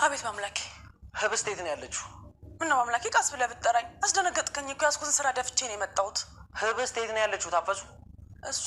አቤት ማምላኬ። ህብስት የት ነው ያለችው? ምነው ማምላኬ ቀስ ብለህ ብትጠራኝ? አስደነገጥከኝ እኮ ያዝኩትን ስራ ደፍቼ ነው የመጣሁት። ህብስት የት ነው ያለችው? ታፈሱ እሷ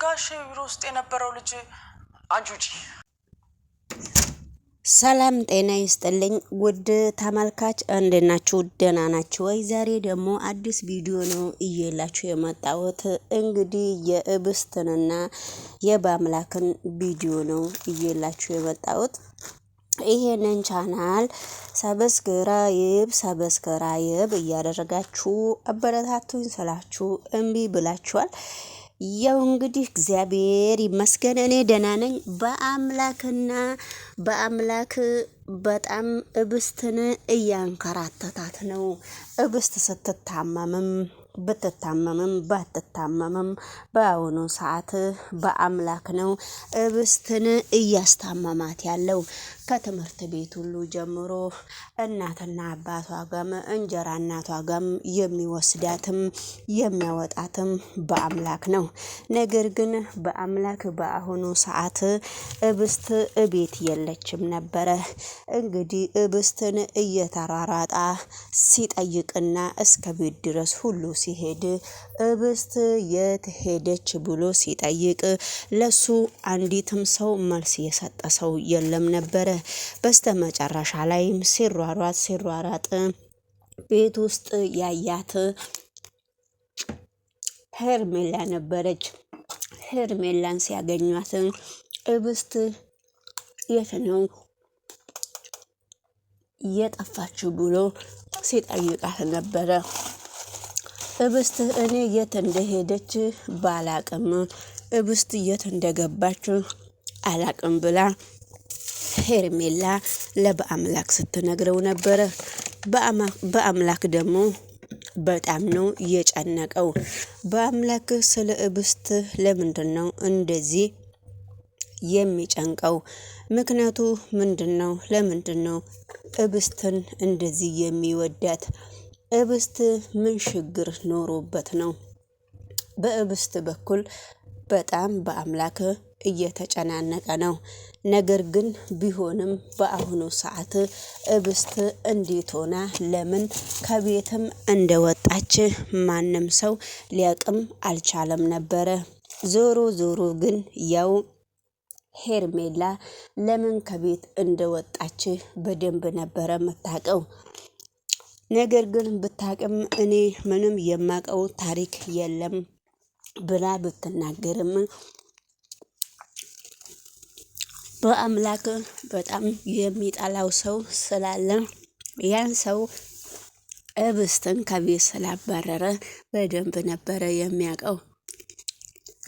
ጋሼ ቢሮ ውስጥ የነበረው ልጅ። አንቺ ውጪ። ሰላም ጤና ይስጥልኝ ውድ ተመልካች፣ እንዴት ናችሁ? ደህና ናችሁ ወይ? ዛሬ ደግሞ አዲስ ቪዲዮ ነው እየላችሁ የመጣሁት። እንግዲህ የህብስትንና የባምላክን ቪዲዮ ነው እየላችሁ የመጣሁት። ይሄንን ቻናል ሰብስክራይብ እያደረጋችሁ አበረታቱኝ ስላችሁ እምቢ ብላችኋል። ያው እንግዲህ እግዚአብሔር ይመስገን እኔ ደህና ነኝ። በአምላክ በጣም ህብስትን እያንከራተታት ነው። ህብስት ስትታመምም ብትታመምም ባትታመምም በአሁኑ ሰዓት በአምላክ ነው ህብስትን እያስታመማት ያለው። ከትምህርት ቤት ሁሉ ጀምሮ እናትና አባቷ ጋም እንጀራ እናቷ ጋም የሚወስዳትም የሚያወጣትም በአምላክ ነው። ነገር ግን በአምላክ በአሁኑ ሰዓት ህብስት እቤት የለችም ነበረ። እንግዲህ ህብስትን እየተራራጣ ሲጠይቅና እስከ ቤት ድረስ ሁሉ ሲሄድ ህብስት የት ሄደች ብሎ ሲጠይቅ ለሱ አንዲትም ሰው መልስ የሰጠ ሰው የለም ነበረ። በስተመጨረሻ ላይም ሲሯሯጥ ቤት ውስጥ ያያት ሄርሜላ ነበረች። ሄርሜላን ሲያገኟት ህብስት የት ነው የጠፋችው ብሎ ሲጠይቃት ነበረ። ህብስት እኔ የት እንደሄደች ባላቅም ህብስት የት እንደገባች አላቅም ብላ ሄርሜላ ለበአምላክ ስትነግረው ነበረ። በአምላክ ደግሞ በጣም ነው የጨነቀው። በአምላክ ስለ ህብስት ለምንድን ነው እንደዚህ የሚጨንቀው? ምክንያቱ ምንድነው? ለምንድን ነው ህብስትን እንደዚህ የሚወዳት? ህብስት ምን ችግር ኖሮበት ነው? በህብስት በኩል በጣም በአምላክ እየተጨናነቀ ነው። ነገር ግን ቢሆንም በአሁኑ ሰዓት ህብስት እንዴት ሆና ለምን ከቤትም እንደወጣች ማንም ሰው ሊያቅም አልቻለም ነበረ። ዞሮ ግን ያው ሄርሜላ ለምን ከቤት እንደወጣች በደንብ ነበረ የምታውቀው። ነገር ግን ብታቅም እኔ ምንም የማውቀው ታሪክ የለም ብላ ብትናገርም በአምላክ በጣም የሚጠላው ሰው ስላለ ያን ሰው ህብስትን ከቤት ስላባረረ በደንብ ነበረ የሚያውቀው።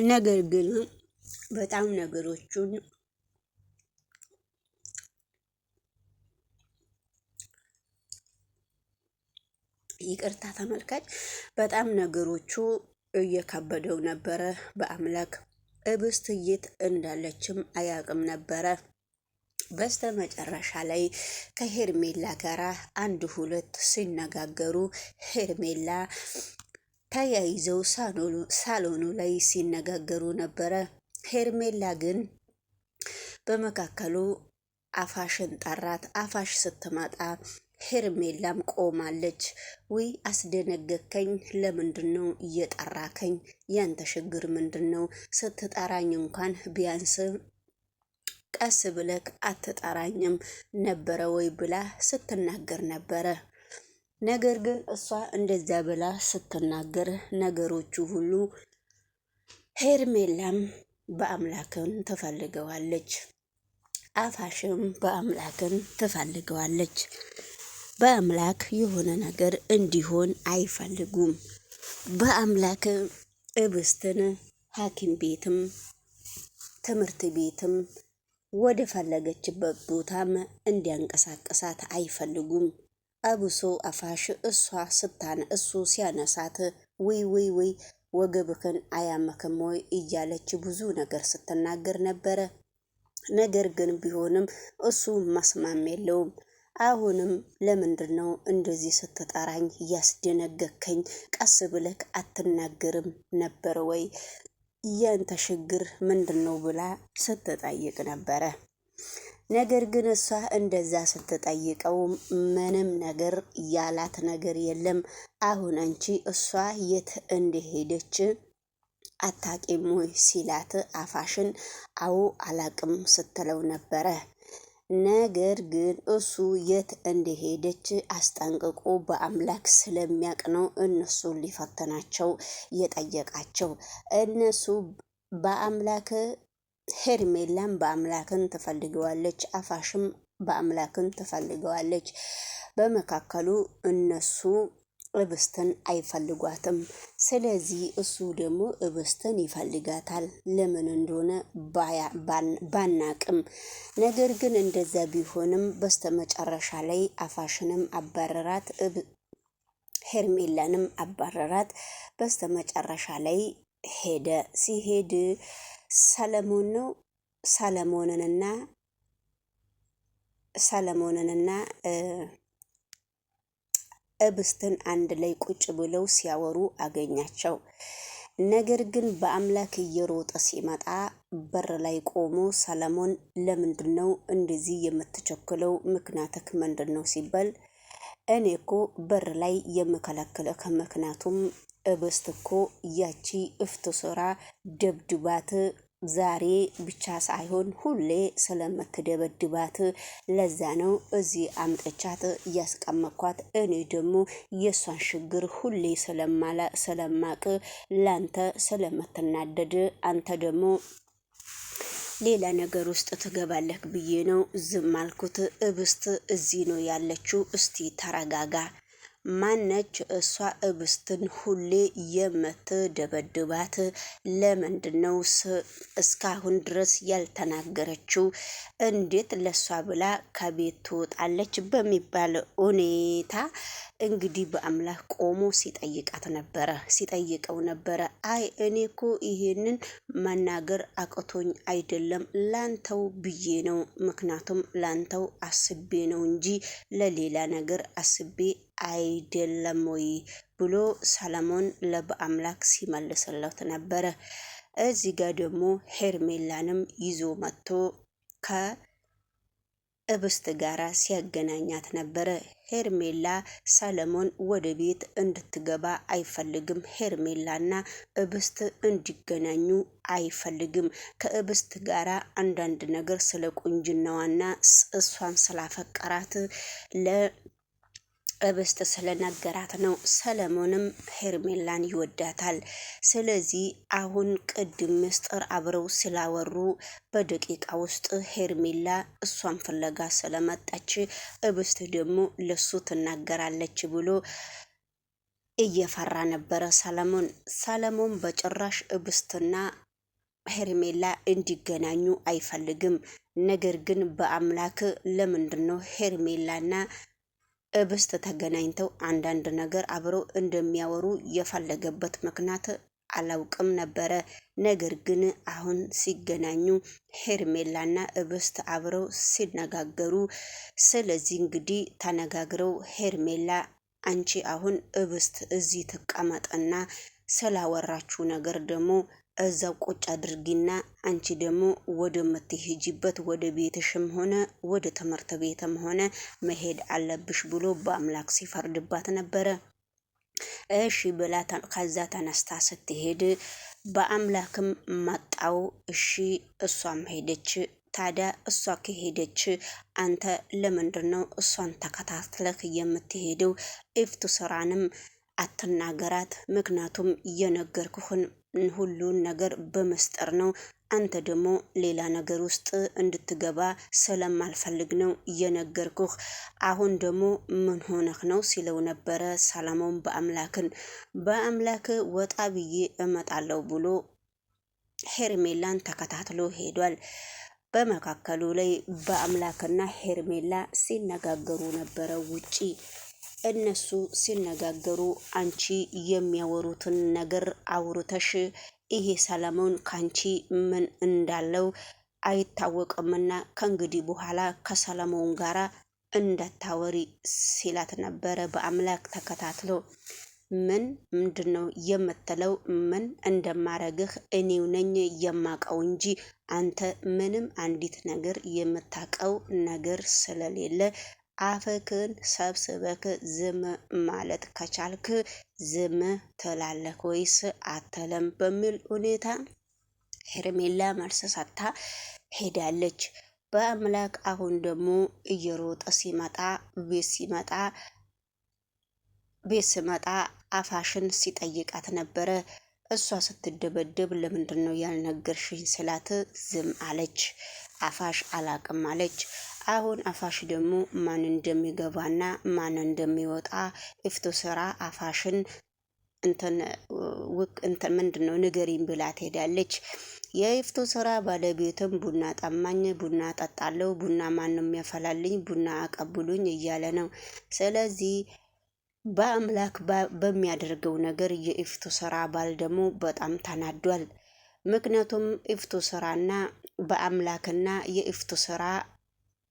ነገር ግን በጣም ነገሮቹን ይቅርታ ተመልካች፣ በጣም ነገሮቹ እየከበደው ነበረ። በአምላክ ህብስት የት እንዳለችም አያውቅም ነበረ። በስተ መጨረሻ ላይ ከሄርሜላ ጋራ አንድ ሁለት ሲነጋገሩ ሄርሜላ ተያይዘው ሳሎኑ ላይ ሲነጋገሩ ነበረ። ሄርሜላ ግን በመካከሉ አፋሽን ጠራት። አፋሽ ስትመጣ ሄርሜላም ቆማለች። ውይ አስደነገከኝ፣ ለምንድን ነው እየጠራከኝ? ያንተ ችግር ምንድን ነው? ስትጠራኝ እንኳን ቢያንስ ቀስ ብለክ አትጠራኝም ነበረ ወይ ብላ ስትናገር ነበረ። ነገር ግን እሷ እንደዛ ብላ ስትናገር ነገሮቹ ሁሉ ሄርሜላም በአምላክን ትፈልገዋለች፣ አፋሽም በአምላክን ትፈልገዋለች። በአምላክ የሆነ ነገር እንዲሆን አይፈልጉም። በአምላክ ህብስትን ሐኪም ቤትም ትምህርት ቤትም ወደ ፈለገችበት ቦታም እንዲያንቀሳቀሳት አይፈልጉም። አብሶ አፋሽ እሱ ሲያነሳት ወይ ወገብክን አያመክም ወይ እያለች ብዙ ነገር ስትናገር ነበረ። ነገር ግን ቢሆንም እሱ መስማም የለውም። አሁንም ለምንድን ነው እንደዚህ ስትጠራኝ እያስደነገከኝ? ቀስ ብለክ አትናገርም ነበር ወይ? ያንተ ችግር ምንድን ነው ብላ ስትጠይቅ ነበረ። ነገር ግን እሷ እንደዛ ስትጠይቀው ምንም ነገር ያላት ነገር የለም። አሁን አንቺ እሷ የት እንደሄደች አታቂም ወይ ሲላት አፋሽን አዎ አላቅም ስትለው ነበረ። ነገር ግን እሱ የት እንደሄደች አስጠንቅቆ በአምላክ ስለሚያቅ ነው እነሱ ሊፈተናቸው የጠየቃቸው። እነሱ በአምላክ ሄርሜላም በአምላክን ትፈልገዋለች፣ አፋሽም በአምላክን ትፈልገዋለች። በመካከሉ እነሱ እብስትን አይፈልጓትም። ስለዚህ እሱ ደግሞ እብስትን ይፈልጋታል። ለምን እንደሆነ ባናቅም፣ ነገር ግን እንደዛ ቢሆንም በስተመጨረሻ ላይ አፋሽንም አባረራት፣ ሄርሜላንም አባረራት። በስተመጨረሻ ላይ ሄደ። ሲሄድ ሰለሞን ነው ሰለሞንንና እብስትን አንድ ላይ ቁጭ ብለው ሲያወሩ አገኛቸው። ነገር ግን በአምላክ እየሮጠ ሲመጣ በር ላይ ቆሞ ሰለሞን ለምንድነው እንደዚህ የምትቸኩለው? ምክንያትክ ምንድነው ሲባል እኔ እኮ በር ላይ የምከለክልህ ምክንያቱም እብስት እኮ ያቺ እፍት ስራ ደብድባት ዛሬ ብቻ ሳይሆን ሁሌ ስለምትደበድባት ለዛ ነው እዚህ አምጥቻት እያስቀመጥኳት። እኔ ደግሞ የሷን ችግር ሁሌ ስለማቅ ላንተ ስለምትናደድ አንተ ደግሞ ሌላ ነገር ውስጥ ትገባለህ ብዬ ነው ዝም አልኩት። እብስት እዚህ ነው ያለችው፣ እስቲ ተረጋጋ። ማነች እሷ እብስትን ሁሌ የምትደበድባት? ለምንድነው እስካሁን ድረስ ያልተናገረችው? እንዴት ለሷ ብላ ከቤት ትወጣለች? በሚባል ሁኔታ እንግዲህ በአምላክ ቆሞ ሲጠይቀው ነበረ። አይ እኔ እኮ ይሄንን መናገር አቅቶኝ አይደለም፣ ላንተው ብዬ ነው። ምክንያቱም ላንተው አስቤ ነው እንጂ ለሌላ ነገር አስቤ አይደለም ወይ ብሎ ሰለሞን ለበአምላክ ሲመልስለት ነበረ። እዚህ ጋር ደግሞ ሄርሜላንም ይዞ መጥቶ ከእብስት ጋራ ሲያገናኛት ነበረ። ሄርሜላ ሰለሞን ወደ ቤት እንድትገባ አይፈልግም። ሄርሜላና እብስት እንዲገናኙ አይፈልግም። ከእብስት ጋራ አንዳንድ ነገር ስለ ቁንጅናዋና እሷን ስላፈቀራት እብስት ስለነገራት ነው። ሰለሞንም ሄርሜላን ይወዳታል። ስለዚህ አሁን ቅድም ምስጢር አብረው ስላወሩ በደቂቃ ውስጥ ሄርሜላ እሷን ፍለጋ ስለመጣች እብስት ደግሞ ለሱ ትናገራለች ብሎ እየፈራ ነበረ ሰለሞን በጭራሽ እብስትና ሄርሜላ እንዲገናኙ አይፈልግም። ነገር ግን በአምላክ ለምንድነው ሄርሜላና እብስት ተገናኝተው አንዳንድ ነገር አብረው እንደሚያወሩ የፈለገበት ምክንያት አላውቅም ነበረ። ነገር ግን አሁን ሲገናኙ ሄርሜላና እብስት አብረው ሲነጋገሩ፣ ስለዚህ እንግዲህ ተነጋግረው ሄርሜላ አንቺ አሁን እብስት እዚህ ትቀመጥና ስላወራችሁ ነገር ደግሞ እዛው ቁጭ አድርጊና አንቺ ደግሞ ወደ ምትሄጂበት ወደ ቤትሽም ሆነ ወደ ትምህርት ቤትም ሆነ መሄድ አለብሽ ብሎ በአምላክ ሲፈርድባት ነበረ። እሺ ብላ ከዛ ተነስታ ስትሄድ በአምላክም መጣው። እሺ እሷም ሄደች። ታዲያ እሷ ከሄደች አንተ ለምንድነው እሷን ተከታትለህ የምትሄደው? ኢፍቱ ስራንም አትናገራት፣ ምክንያቱም የነገርኩህን ሁሉን ነገር በመስጠር ነው። አንተ ደግሞ ሌላ ነገር ውስጥ እንድትገባ ስለማልፈልግ ነው የነገርኩህ። አሁን ደግሞ ምን ሆነህ ነው ሲለው ነበረ ሰለሞን በአምላክ ወጣ ብዬ እመጣለሁ ብሎ ሄርሜላን ተከታትሎ ሄዷል። በመካከሉ ላይ በአምላክና ሄርሜላ ሲነጋገሩ ነበረ ውጪ። እነሱ ሲነጋገሩ አንቺ የሚያወሩትን ነገር አውርተሽ ይሄ ሰለሞን ካንቺ ምን እንዳለው አይታወቅምና ከእንግዲህ በኋላ ከሰለሞን ጋራ እንዳታወሪ ሲላት ነበረ በአምላክ ተከታትሎ። ምንድነው የምትለው? ምን እንደማረግህ እኔው ነኝ የማቀው እንጂ አንተ ምንም አንዲት ነገር የምታቀው ነገር ስለሌለ አፍክን ሰብስበክ ዝም ማለት ከቻልክ ዝም ትላለህ ወይስ አትልም? በሚል ሁኔታ ሄርሜላ መልስ ሰጥታ ሄዳለች። በአምላክ አሁን ደግሞ እየሮጠ ቤት ሲመጣ አፋሽን ሲጠይቃት ነበረ። እሷ ስትደበደብ ለምንድን ነው ያልነገርሽኝ ስላት ዝም አለች። አፋሽ አላቅም አለች። አሁን አፋሽ ደግሞ ማን እንደሚገባና ማን እንደሚወጣ ኢፍቱ ስራ አፋሽን እንትን ምንድነው ንገሪኝ ብላ ትሄዳለች። የኢፍቱ ስራ ባለቤትም ቡና ጠማኝ፣ ቡና ጠጣለው፣ ቡና ማንም ያፈላልኝ፣ ቡና አቀብሉኝ እያለ ነው። ስለዚህ በአምላክ በሚያደርገው ነገር የኢፍቱ ስራ ባል ደግሞ በጣም ተናዷል። ምክንያቱም ኢፍቱ ስራና በአምላክና የኢፍቱ ስራ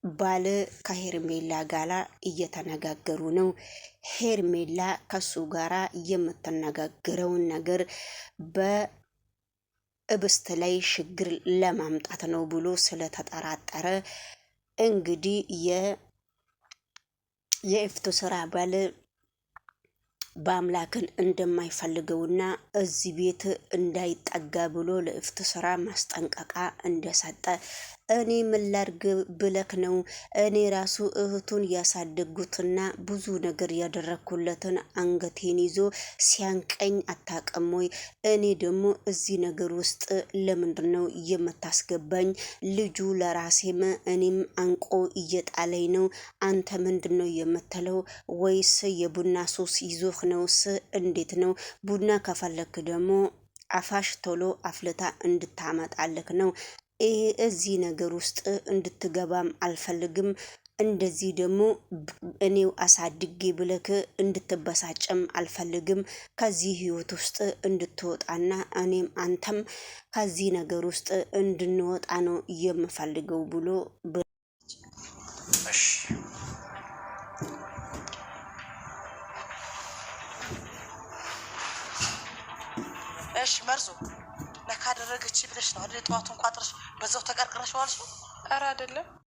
ባል ከሄርሜላ ጋራ እየተነጋገሩ ነው። ሄርሜላ ከሱ ጋራ የምትነጋገረውን ነገር በእብስት ላይ ችግር ለማምጣት ነው ብሎ ስለተጠራጠረ እንግዲህ የኢፍቱ ስራ ባል በአምላክን እንደማይፈልገውና እዚህ ቤት እንዳይጠጋ ብሎ ለኢፍቱ ስራ ማስጠንቀቃ እንደሰጠ እኔ ምን ላድርግ ብለክ ነው? እኔ ራሱ እህቱን ያሳደጉትና ብዙ ነገር ያደረኩለትን አንገቴን ይዞ ሲያንቀኝ አታውቅም ወይ? እኔ ደግሞ እዚህ ነገር ውስጥ ለምንድን ነው የምታስገባኝ? ልጁ ለራሴም እኔም አንቆ እየጣለኝ ነው። አንተ ምንድን ነው የምትለው? ወይስ የቡና ሱስ ይዞህ ነውስ? እንዴት ነው? ቡና ከፈለክ ደግሞ አፋሽ ቶሎ አፍልታ እንድታመጣልክ ነው። ይሄ እዚህ ነገር ውስጥ እንድትገባም አልፈልግም። እንደዚህ ደግሞ እኔው አሳድጌ ብለክ እንድትበሳጭም አልፈልግም። ከዚህ ህይወት ውስጥ እንድትወጣና እኔም አንተም ከዚህ ነገር ውስጥ እንድንወጣ ነው የምፈልገው ብሎ እሺ መርዞ ለካ አደረገች ብለሽ ነው አይደል? ጠዋቱን ቋጥረሽ በዛው ተቀርቅረሽ ዋልሽ? ኧረ አይደለም